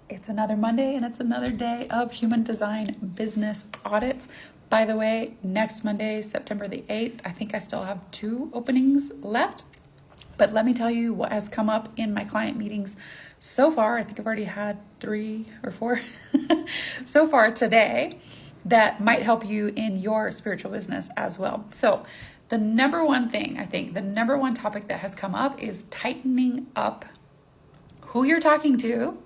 It's another Monday and it's another day of human design business audits. By the way, next Monday, September the 8th, I think I still have 2 openings left. But let me tell you what has come up in my client meetings so far. I think I've already had 3 or 4 so far today that might help you in your spiritual business as well. So the number one thing, I think the number one topic that has come up is tightening up who you're talking to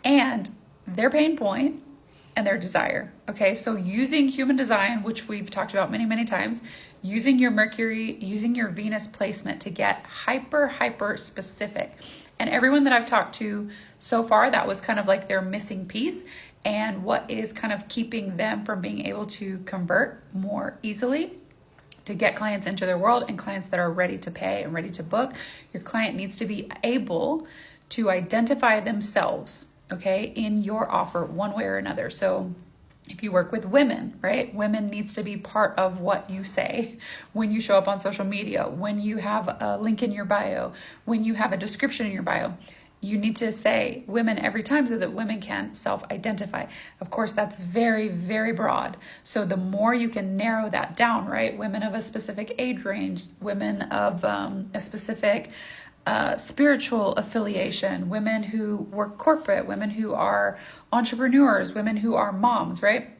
and their pain point and their desire. Okay, so using human design, which we've talked about many, many times, using your Mercury, using your Venus placement to get hyper specific. And everyone that I've talked to so far, that was kind of like their missing piece and what is kind of keeping them from being able to convert more easily to get clients into their world and clients that are ready to pay and ready to book. Your client needs to be able to identify themselves, okay, in your offer one way or another. So if you work with women, right? Women needs to be part of what you say when you show up on social media, when you have a link in your bio, when you have a description in your bio. You need to say women every time so that women can self-identify. Of course, that's very, very broad. So the more you can narrow that down, right? Women of a specific age range, women of a specific spiritual affiliation, women who work corporate, women who are entrepreneurs, women who are moms, right?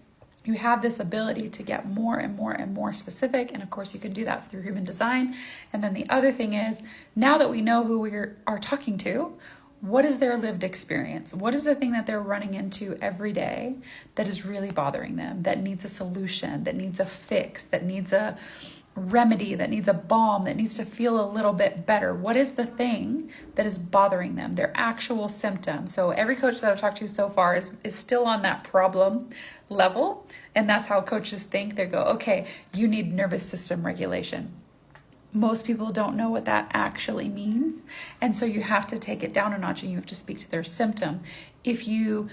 You have this ability to get more and more and more specific. And of course, you can do that through human design. And then the other thing is, now that we know who we are talking to, what is their lived experience? What is the thing that they're running into every day that is really bothering them, that needs a solution, that needs a fix, that needs a remedy, that needs a balm, that needs to feel a little bit better? What is the thing that is bothering them, their actual symptom? So every coach that I've talked to so far is still on that problem level. And that's how coaches think. They go, okay, you need nervous system regulation. Most people don't know what that actually means. And so you have to take it down a notch and you have to speak to their symptom. If you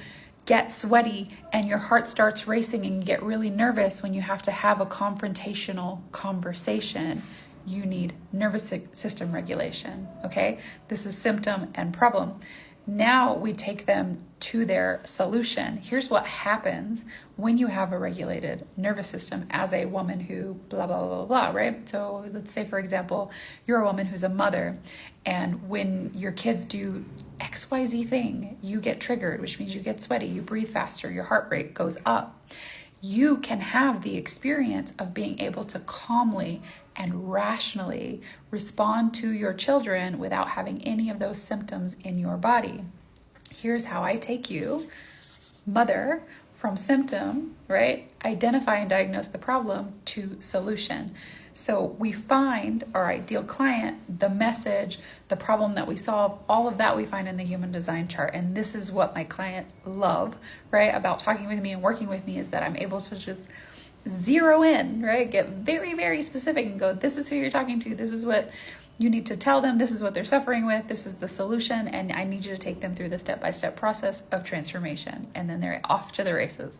get sweaty and your heart starts racing and you get really nervous when you have to have a confrontational conversation, you need nervous system regulation, okay? This is symptom and problem. Now we take them to their solution. Here's what happens when you have a regulated nervous system as a woman who blah, blah, blah, blah, right? So let's say, for example, you're a woman who's a mother, and when your kids do XYZ thing, you get triggered, which means you get sweaty, you breathe faster, your heart rate goes up. You can have the experience of being able to calmly and rationally respond to your children without having any of those symptoms in your body. Here's how I take you, mother, from symptom, right? Identify and diagnose the problem to solution. So we find our ideal client, the message, the problem that we solve, all of that we find in the human design chart. And this is what my clients love, right, about talking with me and working with me, is that I'm able to just zero in, right? Get very, very specific and go, this is who you're talking to. This is what you need to tell them. This is what they're suffering with. This is the solution. And I need you to take them through the step-by-step process of transformation. And then they're off to the races.